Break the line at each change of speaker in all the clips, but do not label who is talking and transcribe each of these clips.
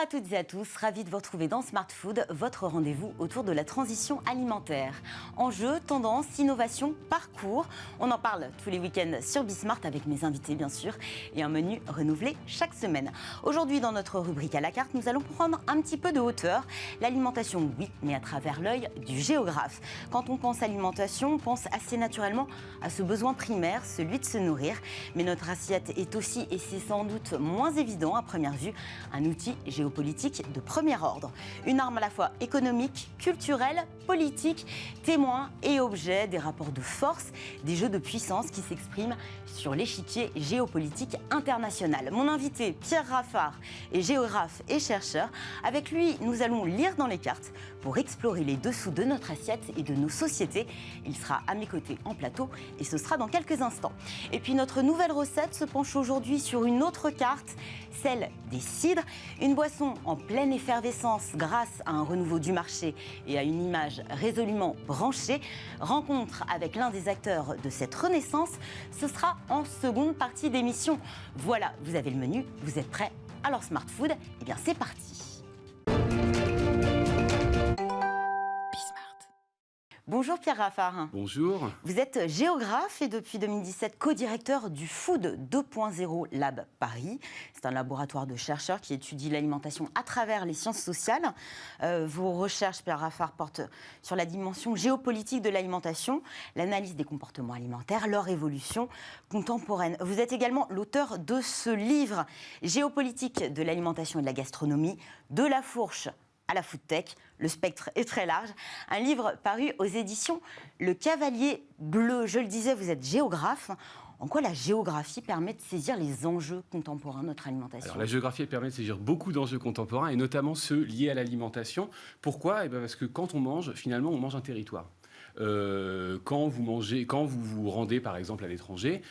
à toutes et à tous, ravi de vous retrouver dans Smart Food, votre rendez-vous autour de la transition alimentaire. Enjeux, tendances, innovations, parcours, on en parle tous les week-ends sur Bismart avec mes invités bien sûr et un menu renouvelé chaque semaine. Aujourd'hui dans notre rubrique à la carte, nous allons prendre un petit peu de hauteur. L'alimentation, oui, mais à travers l'œil du géographe. Quand on pense alimentation, on pense assez naturellement à ce besoin primaire, celui de se nourrir. Mais notre assiette est aussi, et c'est sans doute moins évident à première vue, un outil géopolitique de premier ordre. Une arme à la fois économique, culturelle, politique, témoin et objet des rapports de force, des jeux de puissance qui s'expriment sur l'échiquier géopolitique international. Mon invité, Pierre Raffard, est géographe et chercheur. Avec lui, nous allons lire dans les cartes pour explorer les dessous de notre assiette et de nos sociétés. Il sera à mes côtés en plateau et ce sera dans quelques instants. Et puis notre nouvelle recette se penche aujourd'hui sur une autre carte, celle des cidres, une boisson en pleine effervescence grâce à un renouveau du marché et à une image résolument branchée. Rencontre avec l'un des acteurs de cette renaissance, ce sera en seconde partie d'émission. Voilà, vous avez le menu, vous êtes prêts? Alors Smart Food, eh bien c'est parti. Bonjour Pierre Raffard.
Bonjour.
Vous êtes géographe et depuis 2017 co-directeur du Food 2.0 Lab Paris. C'est un laboratoire de chercheurs qui étudie l'alimentation à travers les sciences sociales. Vos recherches, Pierre Raffard, portent sur la dimension géopolitique de l'alimentation, l'analyse des comportements alimentaires, leur évolution contemporaine. Vous êtes également l'auteur de ce livre Géopolitique de l'alimentation et de la gastronomie, de la fourche à la foodtech, le spectre est très large. Un livre paru aux éditions Le Cavalier Bleu. Je le disais, vous êtes géographe. En quoi la géographie permet de saisir les enjeux contemporains de notre alimentation?
Alors, la géographie elle permet de saisir beaucoup d'enjeux contemporains et notamment ceux liés à l'alimentation. Pourquoi? Parce que quand on mange, finalement, on mange un territoire. Quand vous vous rendez par exemple à l'étranger,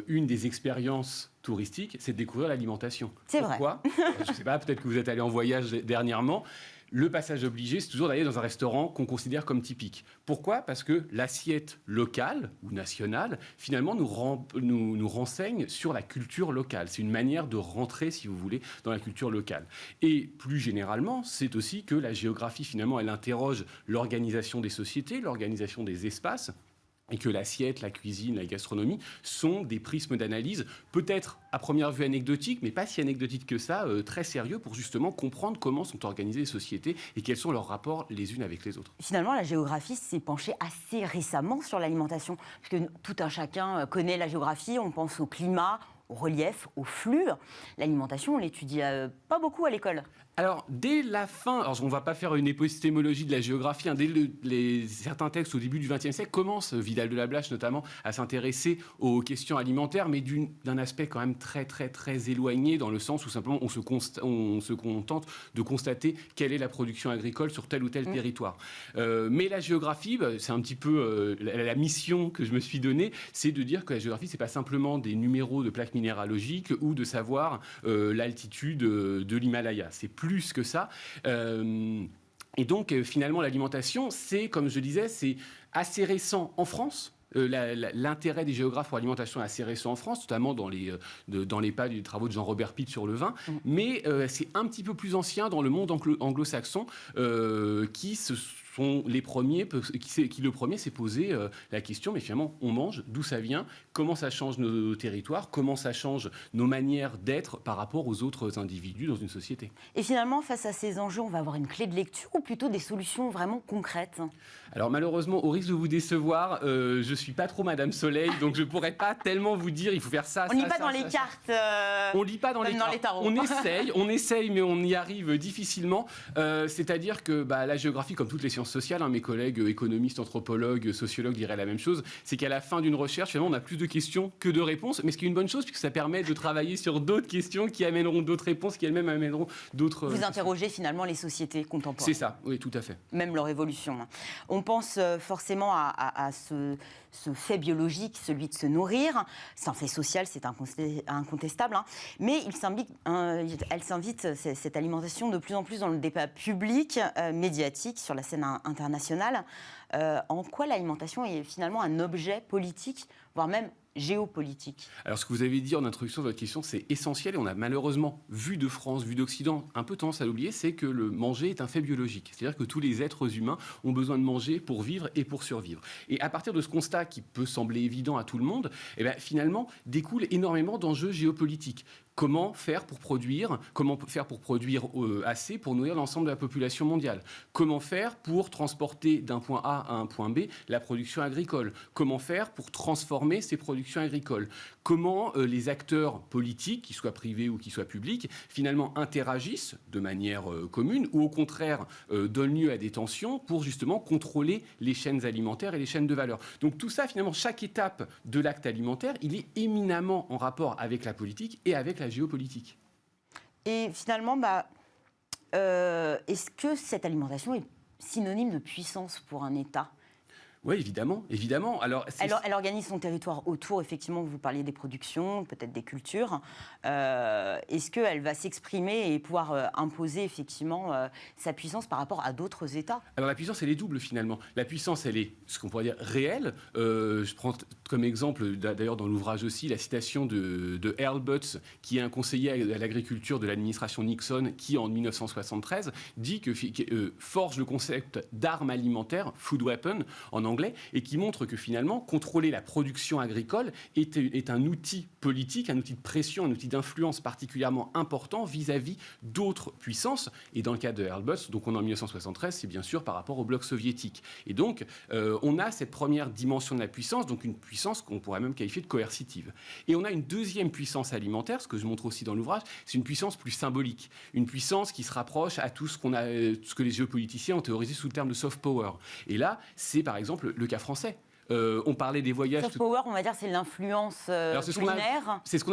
une des expériences touristiques, c'est de découvrir l'alimentation.
C'est
Pourquoi? Je ne sais pas, peut-être que vous êtes allé en voyage dernièrement. Le passage obligé, c'est toujours d'aller dans un restaurant qu'on considère comme typique. Pourquoi? Parce que l'assiette locale ou nationale, finalement, nous renseigne sur la culture locale. C'est une manière de rentrer, si vous voulez, dans la culture locale. Et plus généralement, c'est aussi que la géographie, finalement, elle interroge l'organisation des sociétés, l'organisation des espaces, et que l'assiette, la cuisine, la gastronomie sont des prismes d'analyse, peut-être à première vue anecdotiques, mais pas si anecdotiques que ça, très sérieux pour justement comprendre comment sont organisées les sociétés et quels sont leurs rapports les unes avec les autres.
Finalement, la géographie s'est penchée assez récemment sur l'alimentation, parce que tout un chacun connaît la géographie, on pense au climat, au relief, au flux. L'alimentation, on l'étudie pas beaucoup à l'école.
Alors, dès la fin, alors on ne va pas faire une épistémologie de la géographie, dès certains textes au début du XXe siècle commencent, Vidal de la Blache notamment, à s'intéresser aux questions alimentaires, mais d'un aspect quand même très, très, très éloigné, dans le sens où simplement on se contente de constater quelle est la production agricole sur tel ou tel territoire. Mais la géographie, c'est un petit peu la mission que je me suis donnée, c'est de dire que la géographie, c'est pas simplement des numéros de plaques minéralogiques ou de savoir l'altitude de l'Himalaya. C'est plus que ça. Et donc, finalement, l'alimentation, c'est, comme je disais, c'est assez récent en France. L'intérêt des géographes pour l'alimentation est assez récent en France, notamment dans les pas des travaux de Jean-Robert Pitt sur le vin, mais c'est un petit peu plus ancien dans le monde anglo-saxon, qui sont les premiers, qui le premier s'est posé la question, mais finalement, on mange, d'où ça vient, comment ça change nos territoires, comment ça change nos manières d'être par rapport aux autres individus dans une société.
Et finalement, face à ces enjeux, on va avoir une clé de lecture ou plutôt des solutions vraiment concrètes?
Alors malheureusement, au risque de vous décevoir, je suis pas trop Madame Soleil, donc je pourrais pas tellement vous dire, il faut faire ça,
on lit pas dans les cartes.
On lit pas dans les
tarots.
On essaye, mais on y arrive difficilement. C'est-à-dire que la géographie, comme toutes les sciences sociales, mes collègues économistes, anthropologues, sociologues diraient la même chose, c'est qu'à la fin d'une recherche, finalement, on a plus de questions que de réponses, mais ce qui est une bonne chose, puisque ça permet de travailler sur d'autres questions qui amèneront d'autres réponses, qui elles-mêmes amèneront d'autres...
Vous interrogez finalement les sociétés contemporaines.
C'est ça, oui, tout à fait.
Même leur évolution. On pense forcément à ce fait biologique, celui de se nourrir. C'est un fait social, c'est incontestable. Mais elle s'invite, cette alimentation, de plus en plus dans le débat public, médiatique, sur la scène internationale. En quoi l'alimentation est finalement un objet politique, voire même géopolitique.
Alors, ce que vous avez dit en introduction de votre question, c'est essentiel et on a malheureusement vu de France, vu d'Occident, un peu tendance à l'oublier, c'est que le manger est un fait biologique. C'est-à-dire que tous les êtres humains ont besoin de manger pour vivre et pour survivre. Et à partir de ce constat qui peut sembler évident à tout le monde, eh bien, finalement, découle énormément d'enjeux géopolitiques. Comment faire pour produire assez pour nourrir l'ensemble de la population mondiale? Comment faire pour transporter d'un point A à un point B la production agricole? Comment faire pour transformer ces productions agricoles? Comment les acteurs politiques, qu'ils soient privés ou qu'ils soient publics, finalement interagissent de manière commune ou au contraire donnent lieu à des tensions pour justement contrôler les chaînes alimentaires et les chaînes de valeur. Donc tout ça, finalement, chaque étape de l'acte alimentaire, il est éminemment en rapport avec la politique et avec la géopolitique.
Et finalement, est-ce que cette alimentation est synonyme de puissance pour un État ?
Oui, évidemment, évidemment.
Elle organise son territoire autour, effectivement, vous parliez des productions, peut-être des cultures. Est-ce qu'elle va s'exprimer et pouvoir imposer, effectivement, sa puissance par rapport à d'autres États ?
Alors la puissance, elle est double, finalement. La puissance, elle est, ce qu'on pourrait dire, réelle. Je prends comme exemple, d'ailleurs dans l'ouvrage aussi, la citation de Earl Butz, qui est un conseiller à l'agriculture de l'administration Nixon, qui, en 1973, dit forge le concept d'arme alimentaire, food weapon, en anglais, et qui montre que finalement, contrôler la production agricole est un outil politique, un outil de pression, un outil d'influence particulièrement important vis-à-vis d'autres puissances. Et dans le cas de Earl Butz, donc on est en 1973, c'est bien sûr par rapport au bloc soviétique. Et donc, on a cette première dimension de la puissance, donc une puissance qu'on pourrait même qualifier de coercitive. Et on a une deuxième puissance alimentaire, ce que je montre aussi dans l'ouvrage, c'est une puissance plus symbolique, une puissance qui se rapproche à tout ce que les géopoliticiens ont théorisé sous le terme de soft power. Et là, c'est par exemple le cas français. On parlait des voyages.
Soft power, on va dire, c'est l'influence culinaire.
C'est ce qu'on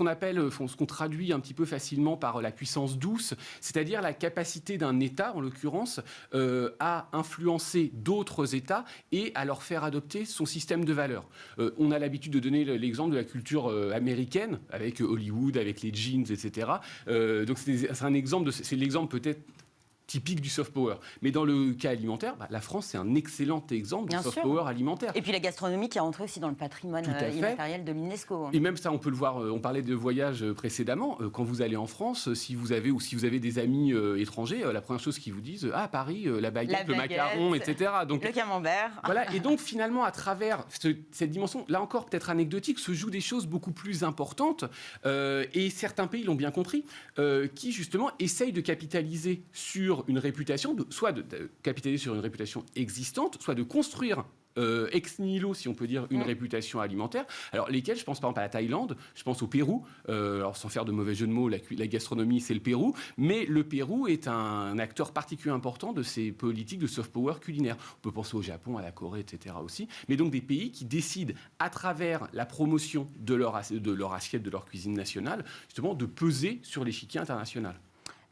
appelle, ce qu'on traduit un petit peu facilement par la puissance douce, c'est-à-dire la capacité d'un État, en l'occurrence, à influencer d'autres États et à leur faire adopter son système de valeurs. On a l'habitude de donner l'exemple de la culture américaine, avec Hollywood, avec les jeans, etc. Donc c'est l'exemple peut-être typique du soft power. Mais dans le cas alimentaire, la France, c'est un excellent exemple de soft power alimentaire.
Et puis la gastronomie qui est rentrée aussi dans le patrimoine immatériel de l'UNESCO.
Et même ça, on peut le voir, on parlait de voyage précédemment, quand vous allez en France, si vous avez des amis étrangers, la première chose qu'ils vous disent, à Paris, la baguette, le macaron, etc.
Donc, le camembert.
Voilà, et donc finalement, à travers cette dimension, là encore peut-être anecdotique, se jouent des choses beaucoup plus importantes, et certains pays l'ont bien compris, qui justement essayent de capitaliser sur une réputation, soit de capitaliser sur une réputation existante, soit de construire ex nihilo, si on peut dire, une réputation alimentaire. Alors, lesquels, je pense par exemple à la Thaïlande, je pense au Pérou. Alors, sans faire de mauvais jeu de mots, la gastronomie, c'est le Pérou. Mais le Pérou est un acteur particulièrement important de ces politiques de soft power culinaire. On peut penser au Japon, à la Corée, etc. aussi. Mais donc, des pays qui décident, à travers la promotion de leur assiette, de leur cuisine nationale, justement, de peser sur l'échiquier international.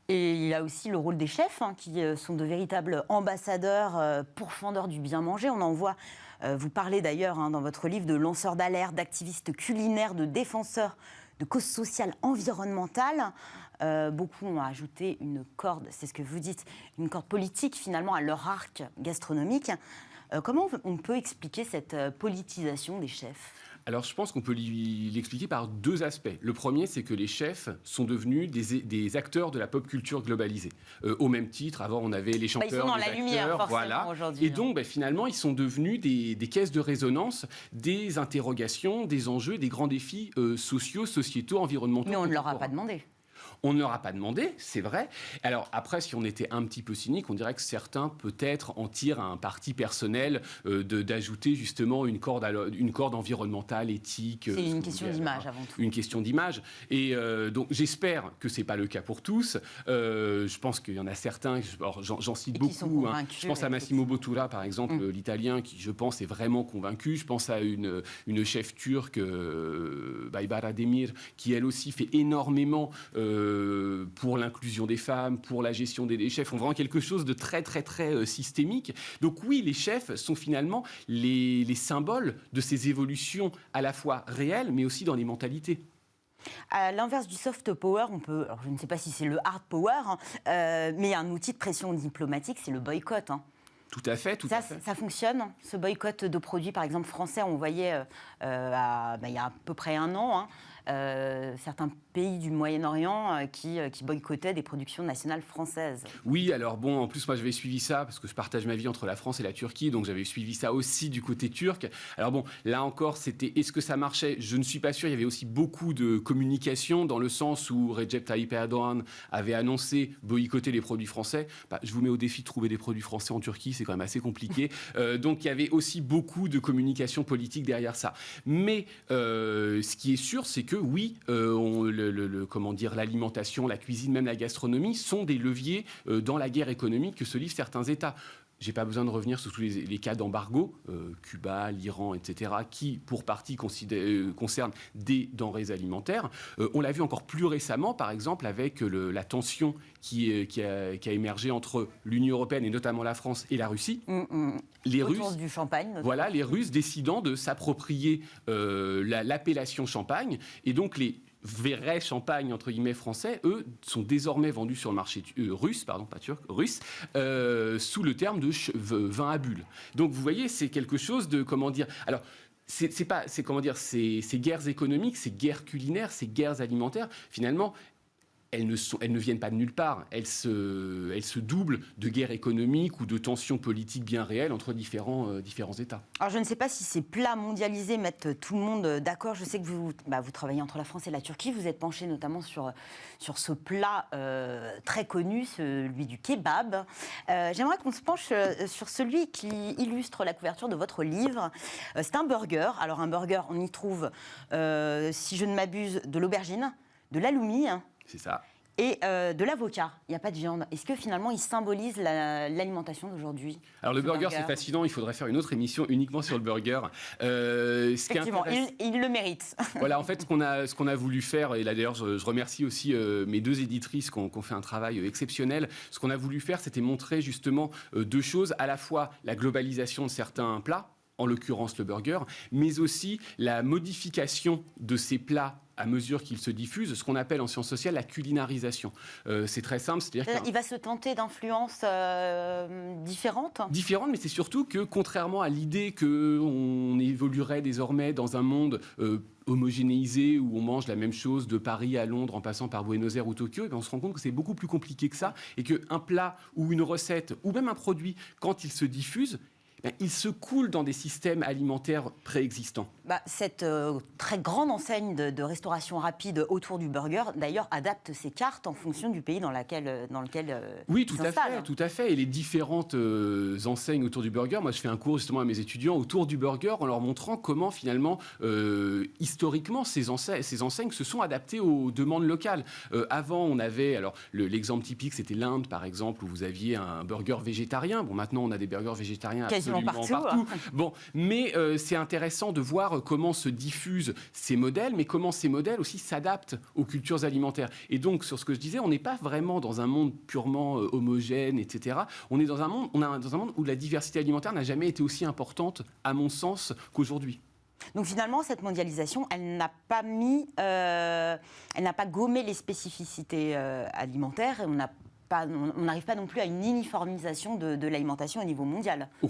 Et il y a aussi le rôle des chefs, qui sont de véritables ambassadeurs, pourfendeurs du bien manger. On en voit, vous parlez d'ailleurs dans votre livre de lanceurs d'alerte, d'activistes culinaires, de défenseurs de causes sociales, environnementales. Beaucoup ont ajouté une corde, c'est ce que vous dites, une corde politique finalement à leur arc gastronomique. Comment on peut expliquer cette politisation des chefs ?
Alors, je pense qu'on peut l'expliquer par deux aspects. Le premier, c'est que les chefs sont devenus des acteurs de la pop culture globalisée. Au même titre, avant, on avait les chanteurs,
ils sont dans
les
la
acteurs,
lumière, forcément, aujourd'hui.
Et donc, finalement, ils sont devenus des caisses de résonance, des interrogations, des enjeux, des grands défis sociaux, sociétaux, environnementaux.
Mais on ne leur a pas demandé.
On ne leur a pas demandé, c'est vrai. Alors après, si on était un petit peu cynique, on dirait que certains, peut-être, en tirent un parti personnel d'ajouter justement une corde environnementale, éthique.
C'est une question d'image avant tout.
Une question d'image. Et donc j'espère que c'est pas le cas pour tous. Je pense qu'il y en a certains, j'en cite beaucoup. Je pense à Massimo Bottura, par exemple, l'Italien, qui, je pense, est vraiment convaincu. Je pense à une chef turque, Baybara Demir, qui elle aussi fait énormément pour l'inclusion des femmes, pour la gestion des déchets, font vraiment quelque chose de très, très, très systémique. Donc oui, les chefs sont finalement les symboles de ces évolutions à la fois réelles, mais aussi dans les mentalités.
À l'inverse du soft power, alors je ne sais pas si c'est le hard power, mais il y a un outil de pression diplomatique, c'est le boycott.
Tout à fait,
Ça fonctionne, ce boycott de produits, par exemple, français. On voyait il y a à peu près un an, certains pays du Moyen-Orient qui boycottaient des productions nationales françaises.
Oui, alors bon, en plus, moi, j'avais suivi ça, parce que je partage ma vie entre la France et la Turquie, donc j'avais suivi ça aussi du côté turc. Alors bon, là encore, c'était, est-ce que ça marchait? Je ne suis pas sûr. Il y avait aussi beaucoup de communication, dans le sens où Recep Tayyip Erdogan avait annoncé boycotter les produits français. Je vous mets au défi de trouver des produits français en Turquie, c'est quand même assez compliqué. Donc il y avait aussi beaucoup de communication politique derrière ça. Mais ce qui est sûr, c'est que oui, comment dire, l'alimentation, la cuisine, même la gastronomie sont des leviers dans la guerre économique que se livrent certains États. Je n'ai pas besoin de revenir sur tous les cas d'embargo, Cuba, l'Iran, etc., qui, pour partie, concernent des denrées alimentaires. On l'a vu encore plus récemment, par exemple, avec la tension qui a émergé entre l'Union européenne, et notamment la France, et la Russie. Les
Autour
Russes,
du champagne, notamment.
voilà, les Russes décidant de s'approprier l'appellation champagne, et donc les vrais champagnes, entre guillemets, français, eux, sont désormais vendus sur le marché russe, pardon, pas turc, russe, sous le terme de vin à bulles. Donc, vous voyez, c'est quelque chose de, comment dire... Alors, ces guerres économiques, ces guerres culinaires, ces guerres alimentaires, finalement... Elles ne viennent pas de nulle part. Elles se doublent de guerres économiques ou de tensions politiques bien réelles entre différents États.
Alors, je ne sais pas si ces plats mondialisés mettent tout le monde d'accord. Je sais que vous travaillez entre la France et la Turquie. Vous êtes penché notamment sur ce plat très connu, celui du kebab. J'aimerais qu'on se penche sur celui qui illustre la couverture de votre livre. C'est un burger. Alors, un burger, on y trouve, si je ne m'abuse, de l'aubergine, de l'halloumi.
C'est ça.
Et de l'avocat, il n'y a pas de viande. Est-ce que finalement, il symbolise l'alimentation d'aujourd'hui?
Alors le burger, c'est fascinant, il faudrait faire une autre émission uniquement sur le burger.
Effectivement, il le mérite.
Voilà, en fait, ce qu'on a voulu faire, et là d'ailleurs, je remercie aussi mes deux éditrices qui ont fait un travail exceptionnel. Ce qu'on a voulu faire, c'était montrer justement deux choses, à la fois la globalisation de certains plats, en l'occurrence le burger, mais aussi la modification de ces plats à mesure qu'ils se diffusent, ce qu'on appelle en sciences sociales la culinarisation. C'est très simple, c'est-à-dire
il va se tenter d'influences différentes.
Différentes, mais c'est surtout que, contrairement à l'idée qu'on évoluerait désormais dans un monde homogénéisé où on mange la même chose de Paris à Londres en passant par Buenos Aires ou Tokyo, et on se rend compte que c'est beaucoup plus compliqué que ça, et qu'un plat ou une recette ou même un produit, quand il se diffuse, il se coule dans des systèmes alimentaires préexistants.
Cette très grande enseigne de restauration rapide autour du burger, d'ailleurs, adapte ses cartes en fonction du pays dans lequel
oui, tout à fait. Et les différentes enseignes autour du burger, moi je fais un cours justement à mes étudiants autour du burger en leur montrant comment finalement, historiquement, ces enseignes se sont adaptées aux demandes locales. Avant, on avait, alors l'exemple typique, c'était l'Inde par exemple, où vous aviez un burger végétarien. Bon, maintenant on a des burgers végétariens absolument partout. Bon, mais c'est intéressant de voir comment se diffusent ces modèles, mais comment ces modèles aussi s'adaptent aux cultures alimentaires. Et donc, sur ce que je disais, on n'est pas vraiment dans un monde purement homogène, etc. On est dans un monde où la diversité alimentaire n'a jamais été aussi importante, à mon sens, qu'aujourd'hui.
Donc finalement, cette mondialisation, elle n'a pas gommé les spécificités alimentaires. Et on n'arrive pas non plus à une uniformisation de l'alimentation au niveau mondial.
Au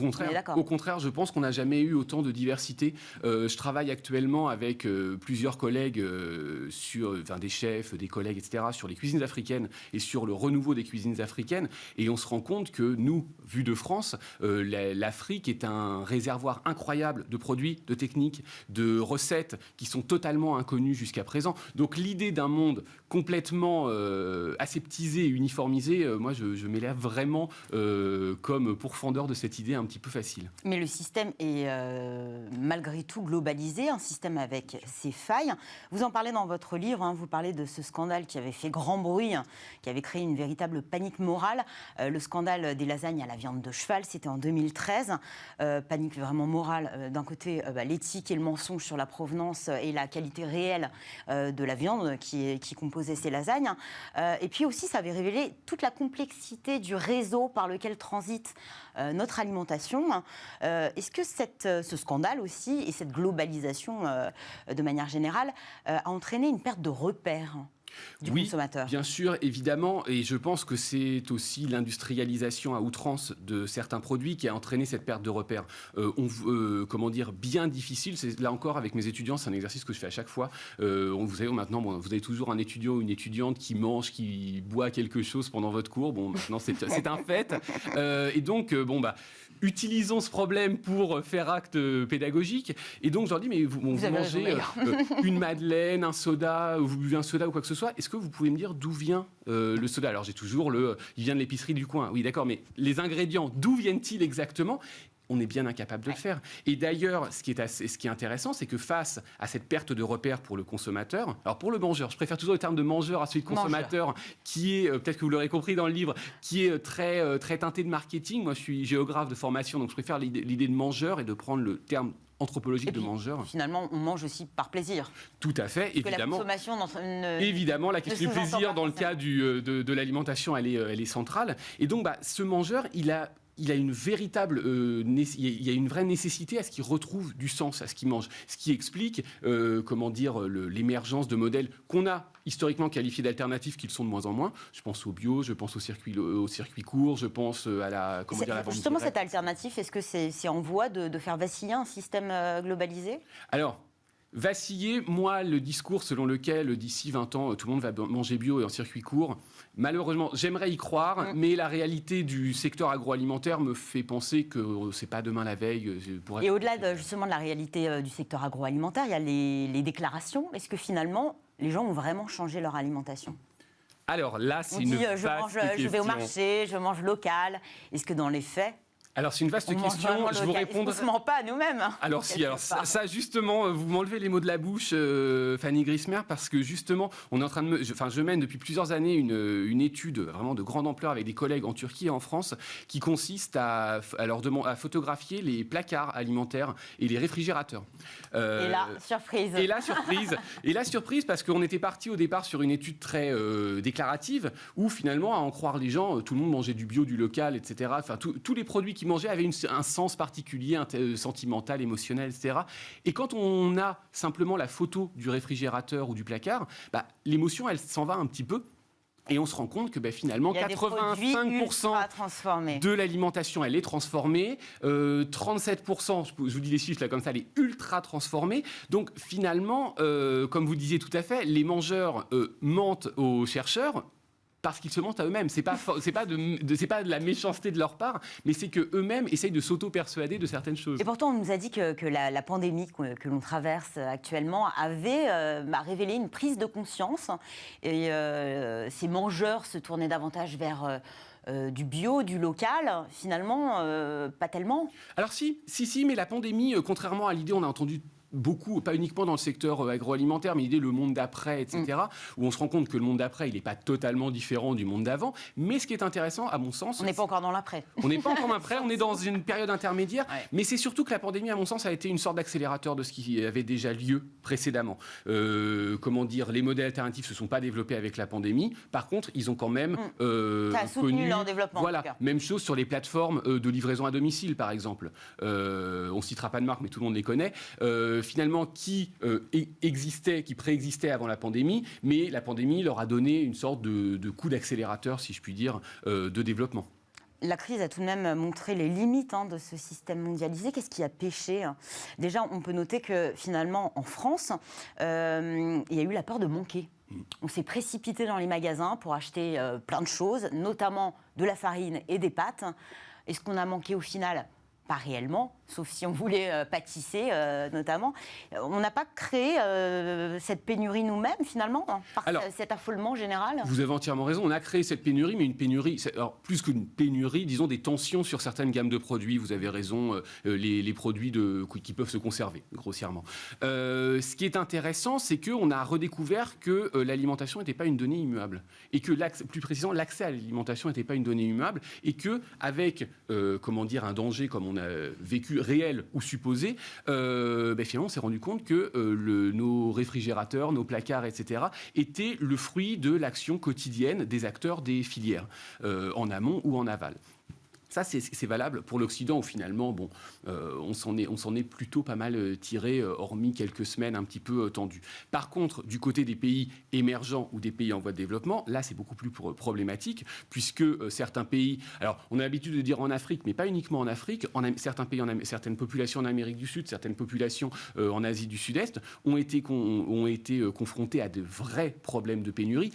contraire, je pense qu'on n'a jamais eu autant de diversité. Je travaille actuellement avec plusieurs collègues, des chefs, des collègues, etc., sur les cuisines africaines et sur le renouveau des cuisines africaines. Et on se rend compte que nous, vu de France, l'Afrique est un réservoir incroyable de produits, de techniques, de recettes qui sont totalement inconnues jusqu'à présent. Donc l'idée d'un monde complètement aseptisé et uniformisé, moi je m'élève vraiment comme pourfendeur de cette idée un petit peu facile.
Mais le système est malgré tout globalisé, un système avec ses failles. Vous en parlez dans votre livre, vous parlez de ce scandale qui avait fait grand bruit, qui avait créé une véritable panique morale. Le scandale des lasagnes à la viande de cheval, c'était en 2013. Panique vraiment morale. D'un côté, l'éthique et le mensonge sur la provenance et la qualité réelle de la viande qui composait ces lasagnes. Et puis aussi, ça avait révélé toute la complexité du réseau par lequel transite notre alimentation. Est-ce que ce scandale aussi et cette globalisation de manière générale a entraîné une perte de repères ? du
Oui,
consommateur.
bien sûr, évidemment, et je pense que c'est aussi l'industrialisation à outrance de certains produits qui a entraîné cette perte de repères. Comment dire, bien difficile, c'est là encore avec mes étudiants, c'est un exercice que je fais à chaque fois. Vous savez, maintenant, vous avez toujours un étudiant ou une étudiante qui mange, qui boit quelque chose pendant votre cours. Bon, maintenant, c'est un fait. Et donc, utilisons ce problème pour faire acte pédagogique. Et donc, je leur dis, mais vous mangez une madeleine, un soda, vous buvez un soda ou quoi que ce soit. Est-ce que vous pouvez me dire d'où vient le soda? Alors, j'ai toujours il vient de l'épicerie du coin. Oui, d'accord, mais les ingrédients, d'où viennent-ils exactement? On est bien incapable de le faire. Et d'ailleurs, ce qui est intéressant, c'est que face à cette perte de repères pour le consommateur, alors pour le mangeur, je préfère toujours le terme de mangeur à celui de consommateur, qui est, peut-être que vous l'aurez compris dans le livre, qui est très, très teinté de marketing. Moi, je suis géographe de formation, donc je préfère l'idée de mangeur et de prendre le terme anthropologique
et puis,
de mangeur.
Finalement, on mange aussi par plaisir.
Tout à fait, évidemment.
Que la consommation
évidemment, la question du plaisir dans le cas de l'alimentation, elle est centrale. Et donc, ce mangeur, il a une véritable, il y a une vraie nécessité à ce qu'il retrouve du sens à ce qu'il mange. Ce qui explique, l'émergence de modèles qu'on a historiquement qualifiés d'alternatifs, qu'ils sont de moins en moins. Je pense au bio, je pense au circuit court, je pense à la vente directe.
Justement, cet alternatif, est-ce que c'est en voie de faire vaciller un système globalisé?
Alors, vaciller, moi, le discours selon lequel d'ici 20 ans, tout le monde va manger bio et en circuit court, malheureusement, j'aimerais y croire, mais la réalité du secteur agroalimentaire me fait penser que c'est pas demain la veille.
Et au-delà justement de la réalité du secteur agroalimentaire, il y a les déclarations. Est-ce que finalement, les gens ont vraiment changé leur alimentation?
Alors là, c'est une vaste question.
Je vais au marché, je mange local. Est-ce que dans les faits...
Alors, c'est une vaste question. Je vous répondre.
On ne se ment pas à nous-mêmes.
Alors, ça, justement, vous m'enlevez les mots de la bouche, Fanny Grismer, parce que justement, on est en train de je mène depuis plusieurs années une étude vraiment de grande ampleur avec des collègues en Turquie et en France qui consiste à photographier les placards alimentaires et les réfrigérateurs.
Et là, surprise.
Et la surprise, parce qu'on était parti au départ sur une étude très déclarative où finalement, à en croire les gens, tout le monde mangeait du bio, du local, etc. Enfin, tous les produits qui mangeaient avaient un sens particulier, sentimental, émotionnel, etc. Et quand on a simplement la photo du réfrigérateur ou du placard, l'émotion, elle s'en va un petit peu. Et on se rend compte que finalement, 85% de l'alimentation, elle est transformée. 37%, je vous dis les chiffres là comme ça, elle est ultra transformée. Donc finalement, comme vous disiez tout à fait, les mangeurs mentent aux chercheurs. Parce qu'ils se mentent à eux-mêmes. C'est pas de la méchanceté de leur part, mais c'est que eux-mêmes essayent de s'auto-persuader de certaines choses.
Et pourtant, on nous a dit que la pandémie que l'on traverse actuellement avait révélé une prise de conscience. Et ces mangeurs se tournaient davantage vers du bio, du local. Finalement, pas tellement.
Alors si, mais la pandémie, contrairement à l'idée, on a entendu beaucoup, pas uniquement dans le secteur agroalimentaire, mais l'idée le monde d'après, etc., où on se rend compte que le monde d'après, il n'est pas totalement différent du monde d'avant. Mais ce qui est intéressant, à mon sens...
On n'est pas encore dans l'après.
On n'est pas encore dans l'après, on est dans une période intermédiaire, mais c'est surtout que la pandémie, à mon sens, a été une sorte d'accélérateur de ce qui avait déjà lieu précédemment. Les modèles alternatifs ne se sont pas développés avec la pandémie. Par contre, ils ont quand même
ça a soutenu leur développement.
Voilà, même chose sur les plateformes de livraison à domicile, par exemple. On ne citera pas de marque, mais tout le monde les connaît. Finalement, qui préexistaient avant la pandémie, mais la pandémie leur a donné une sorte de coup d'accélérateur, si je puis dire, de développement.
La crise a tout de même montré les limites de ce système mondialisé. Qu'est-ce qui a péché? Déjà, on peut noter que finalement, en France, il y a eu la peur de manquer. On s'est précipité dans les magasins pour acheter plein de choses, notamment de la farine et des pâtes. Est-ce qu'on a manqué au final? Pas réellement, sauf si on voulait pâtisser notamment. On n'a pas créé cette pénurie nous-mêmes finalement, par cet affolement général? Vous
avez entièrement raison, on a créé cette pénurie, mais une pénurie, alors plus qu'une pénurie, disons des tensions sur certaines gammes de produits. Vous avez raison, les produits qui peuvent se conserver, grossièrement. Ce qui est intéressant, c'est qu'on a redécouvert que l'alimentation n'était pas une donnée immuable. Et que, plus précisément, l'accès à l'alimentation n'était pas une donnée immuable. Et qu'avec, un danger comme on a vécu réel ou supposé, finalement on s'est rendu compte que nos réfrigérateurs, nos placards, etc. étaient le fruit de l'action quotidienne des acteurs des filières, en amont ou en aval. Ça, c'est valable pour l'Occident où finalement, on s'en est plutôt pas mal tiré, hormis quelques semaines un petit peu tendues. Par contre, du côté des pays émergents ou des pays en voie de développement, là, c'est beaucoup plus problématique, puisque certains pays... Alors, on a l'habitude de dire en Afrique, mais pas uniquement en Afrique. Certains pays, certaines populations en Amérique du Sud, certaines populations en Asie du Sud-Est ont été confrontées à de vrais problèmes de pénurie.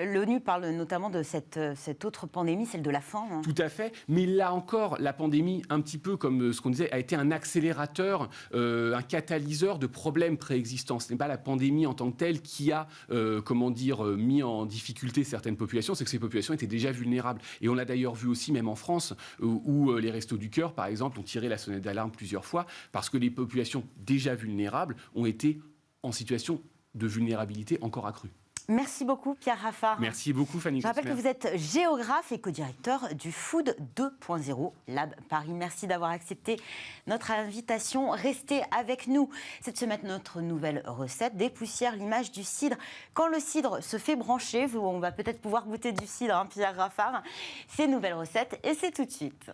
L'ONU parle notamment de cette autre pandémie, celle de la faim. Hein.
Tout à fait, mais là encore, la pandémie, un petit peu comme ce qu'on disait, a été un accélérateur, un catalyseur de problèmes préexistants. Ce n'est pas la pandémie en tant que telle qui a, mis en difficulté certaines populations, c'est que ces populations étaient déjà vulnérables. Et on l'a d'ailleurs vu aussi, même en France, où les Restos du Cœur, par exemple, ont tiré la sonnette d'alarme plusieurs fois, parce que les populations déjà vulnérables ont été en situation de vulnérabilité encore accrue.
Merci beaucoup Pierre Raffard.
Merci beaucoup Fanny.
Je rappelle que vous êtes géographe et co-directeur du Food 2.0 Lab Paris. Merci d'avoir accepté notre invitation. Restez avec nous. Cette semaine, notre nouvelle recette dépoussière l'image du cidre. Quand le cidre se fait brancher, on va peut-être pouvoir goûter du cidre, hein, Pierre Raffard. C'est une nouvelle recette et c'est tout de suite.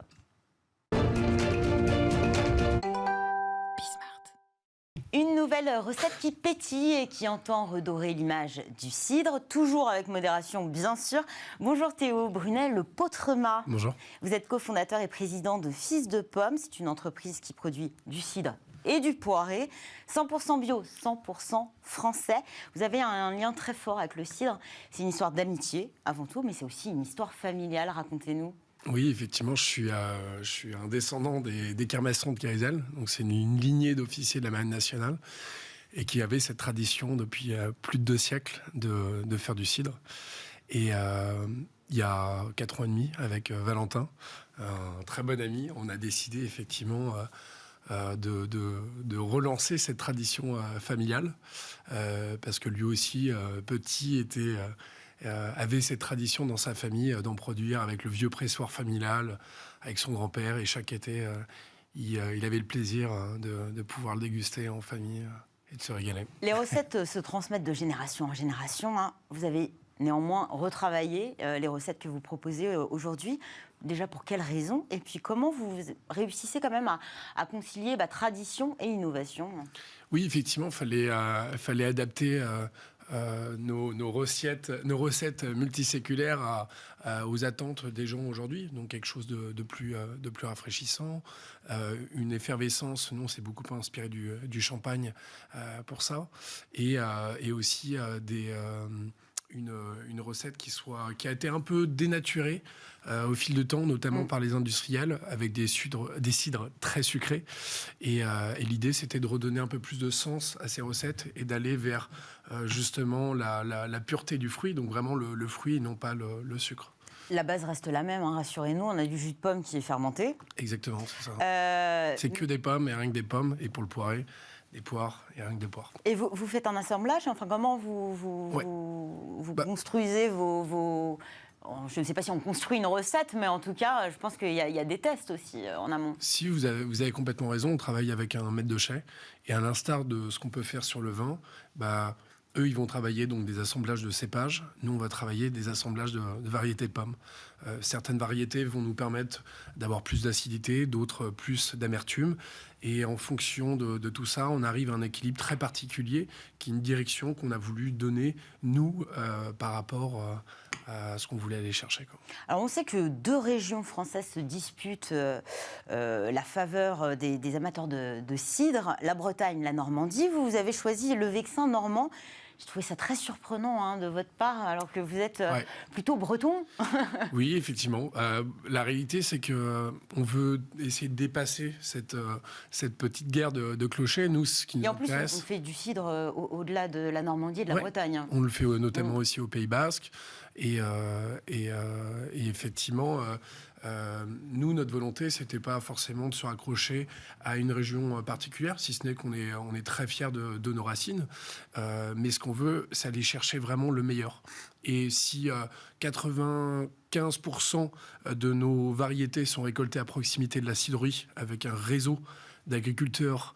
Une nouvelle recette qui pétille et qui entend redorer l'image du cidre, toujours avec modération bien sûr. Bonjour Théo Brunet, le Potremat.
Bonjour.
Vous êtes cofondateur et président de Fils de Pomme. C'est une entreprise qui produit du cidre et du poiré, 100% bio, 100% français. Vous avez un lien très fort avec le cidre. C'est une histoire d'amitié avant tout, mais c'est aussi une histoire familiale. Racontez-nous.
Oui, effectivement, je suis un descendant des Kermassons de Kérizel. Donc, c'est une lignée d'officiers de la Marine nationale et qui avait cette tradition depuis plus de 2 siècles de faire du cidre. Et il y a 4 ans et demi, avec Valentin, un très bon ami, on a décidé effectivement de relancer cette tradition familiale parce que lui aussi, petit, avait cette tradition dans sa famille d'en produire avec le vieux pressoir familial, avec son grand-père. Et chaque été, il avait le plaisir de pouvoir le déguster en famille et de se régaler.
Les recettes se transmettent de génération en génération. Hein. Vous avez néanmoins retravaillé les recettes que vous proposez aujourd'hui. Déjà, pour quelles raisons? Et puis, comment vous réussissez quand même à concilier tradition et innovation?
Oui, effectivement, il fallait adapter... nos recettes multiséculaires aux attentes des gens aujourd'hui, donc quelque chose de plus rafraîchissant, une effervescence. Nous, on s'est beaucoup inspiré du champagne pour ça, et aussi une recette qui a été un peu dénaturée au fil de temps, notamment par les industriels, avec des cidres très sucrés. Et l'idée, c'était de redonner un peu plus de sens à ces recettes et d'aller vers justement la pureté du fruit, donc vraiment le fruit et non pas le sucre.
La base reste la même, hein, rassurez-nous, on a du jus de pomme qui est fermenté.
Exactement, c'est ça. C'est que des pommes et rien que des pommes, et pour le poiré, des poires et rien que des poires.
Et vous faites un assemblage, enfin comment vous construisez vos... Je ne sais pas si on construit une recette, mais en tout cas, je pense qu'il y a des tests aussi en amont.
Si, vous avez complètement raison, on travaille avec un maître de chai, et à l'instar de ce qu'on peut faire sur le vin, eux, ils vont travailler donc des assemblages de cépages. Nous, on va travailler des assemblages de variétés de pommes. Certaines variétés vont nous permettre d'avoir plus d'acidité, d'autres plus d'amertume. Et en fonction de tout ça, on arrive à un équilibre très particulier, qui est une direction qu'on a voulu donner, nous, par rapport à ce qu'on voulait aller chercher, quoi.
Alors, on sait que 2 régions françaises se disputent la faveur des amateurs de cidre, la Bretagne, la Normandie. Vous avez choisi le Vexin normand. J'ai trouvé ça très surprenant de votre part, alors que vous êtes plutôt breton.
Oui, effectivement. La réalité, c'est qu'on veut essayer de dépasser cette petite guerre de clochers. Nous, ce qui nous intéresse...
Et en plus, on fait du cidre au-delà de la Normandie et de la Bretagne.
On le fait notamment aussi au Pays Basque. Et effectivement... nous, notre volonté, c'était pas forcément de se raccrocher à une région particulière, si ce n'est qu'on est très fiers de nos racines. Mais ce qu'on veut, c'est aller chercher vraiment le meilleur. Et si 95% de nos variétés sont récoltées à proximité de la cidrerie, avec un réseau d'agriculteurs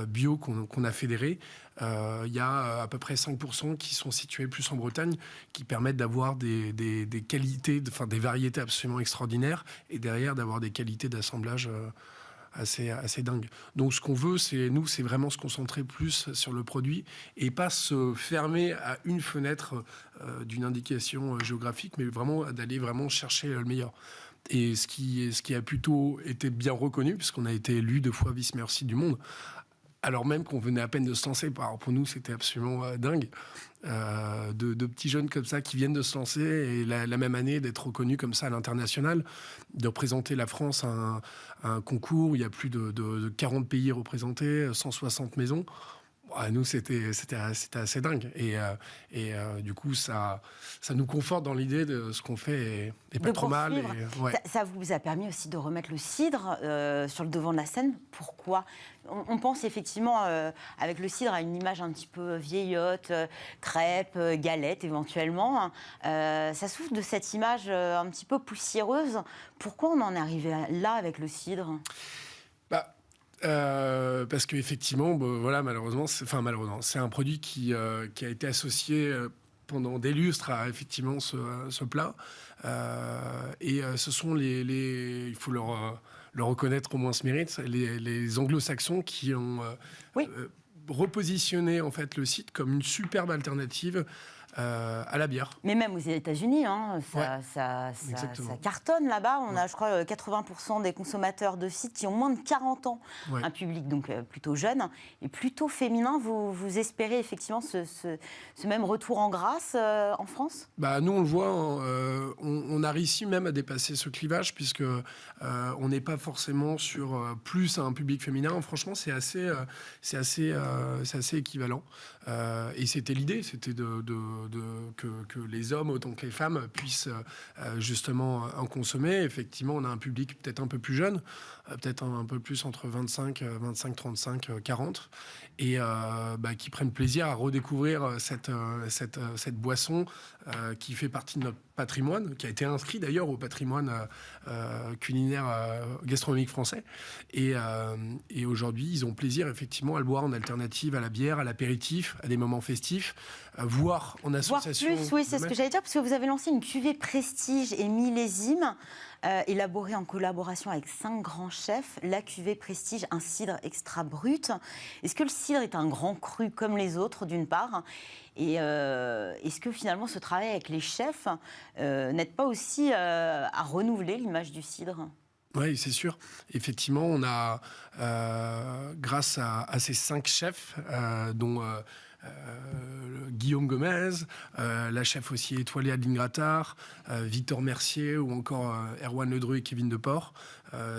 bio qu'on a fédérés. Il y a à peu près 5% qui sont situés plus en Bretagne, qui permettent d'avoir des qualités, des variétés absolument extraordinaires, et derrière d'avoir des qualités d'assemblage assez dingue. Donc ce qu'on veut, c'est vraiment se concentrer plus sur le produit et pas se fermer à une fenêtre d'une indication géographique, mais d'aller vraiment chercher le meilleur. Et ce qui a plutôt été bien reconnu, puisqu'on a été élu 2 fois vice-meilleur site du monde, alors même qu'on venait à peine de se lancer. Alors pour nous, c'était absolument dingue. De petits jeunes comme ça qui viennent de se lancer et la même année d'être reconnus comme ça à l'international, de représenter la France à un concours où il y a plus de 40 pays représentés, 160 maisons. Nous, c'était assez dingue. Et du coup, ça nous conforte dans l'idée de ce qu'on fait est pas trop mal.
Ça vous a permis aussi de remettre le cidre sur le devant de la scène. Pourquoi ? On pense effectivement, avec le cidre, à une image un petit peu vieillotte, crêpe, galette éventuellement. Ça souffre de cette image un petit peu poussiéreuse. Pourquoi on en est arrivé là avec le cidre ?
Parce qu'effectivement, malheureusement, c'est un produit qui a été associé pendant des lustres à effectivement ce plat. Et ce sont il faut le reconnaître au moins ce mérite, les anglo-saxons qui ont repositionné en fait le cidre comme une superbe alternative à la bière.
Mais même aux États-Unis, ça cartonne là-bas. On a, je crois, 80% des consommateurs de cidre qui ont moins de 40 ans. Ouais. Un public donc plutôt jeune et plutôt féminin. Vous espérez effectivement ce même retour en grâce en France ?
Nous, on le voit. On a réussi même à dépasser ce clivage puisque on n'est pas forcément sur plus un public féminin. Franchement, c'est assez équivalent. Et c'était l'idée, c'était que les hommes autant que les femmes puissent justement en consommer. Effectivement, on a un public peut-être un peu plus jeune, peut-être un peu plus entre 25, 35, 40, et qui prennent plaisir à redécouvrir cette boisson qui fait partie de notre patrimoine, qui a été inscrit d'ailleurs au patrimoine culinaire gastronomique français. Et aujourd'hui, ils ont plaisir effectivement à le boire en alternative à la bière, à l'apéritif, à des moments festifs, voire en association.
Voire plus, oui, c'est ce que j'allais dire, parce que vous avez lancé une cuvée prestige et millésime, élaborée en collaboration avec 5 grands chefs. La cuvée prestige, un cidre extra brut. Est-ce que le cidre est un grand cru comme les autres, d'une part ? Et est-ce que finalement ce travail avec les chefs n'aide pas aussi à renouveler l'image du cidre ?
Oui, c'est sûr. Effectivement, on a, grâce à ces 5 chefs, dont Guillaume Gomez, la chef aussi étoilée Adeline Grattard, Victor Mercier ou encore Erwan Ledru et Kevin Deport,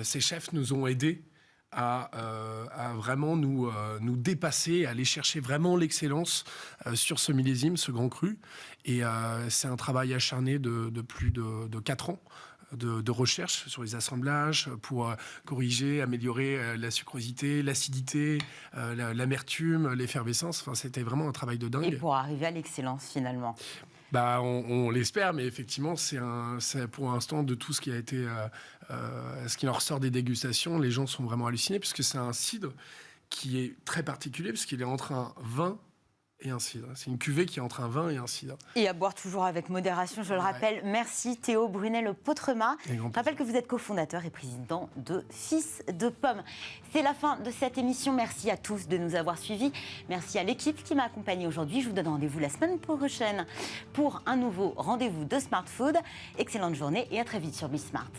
ces chefs nous ont aidés à vraiment nous dépasser, à aller chercher vraiment l'excellence sur ce millésime, ce grand cru. Et c'est un travail acharné de plus de 4 ans. De recherche sur les assemblages pour corriger, améliorer la sucrosité, l'acidité, l'amertume, l'effervescence. Enfin, c'était vraiment un travail de dingue.
Et pour arriver à l'excellence, finalement.
On l'espère, mais effectivement, c'est pour l'instant de tout ce qui a été, ce qui en ressort des dégustations, les gens sont vraiment hallucinés, puisque c'est un cidre qui est très particulier, puisqu'il est entre un vin et un cidre. C'est une cuvée qui est entre un vin et un cidre.
Et à boire toujours avec modération, je le rappelle. Merci Théo Brunel-Potrema. Je rappelle que vous êtes cofondateur et président de Fils de Pomme. C'est la fin de cette émission. Merci à tous de nous avoir suivis. Merci à l'équipe qui m'a accompagnée aujourd'hui. Je vous donne rendez-vous la semaine prochaine pour un nouveau rendez-vous de Smart Food. Excellente journée et à très vite sur Bismart.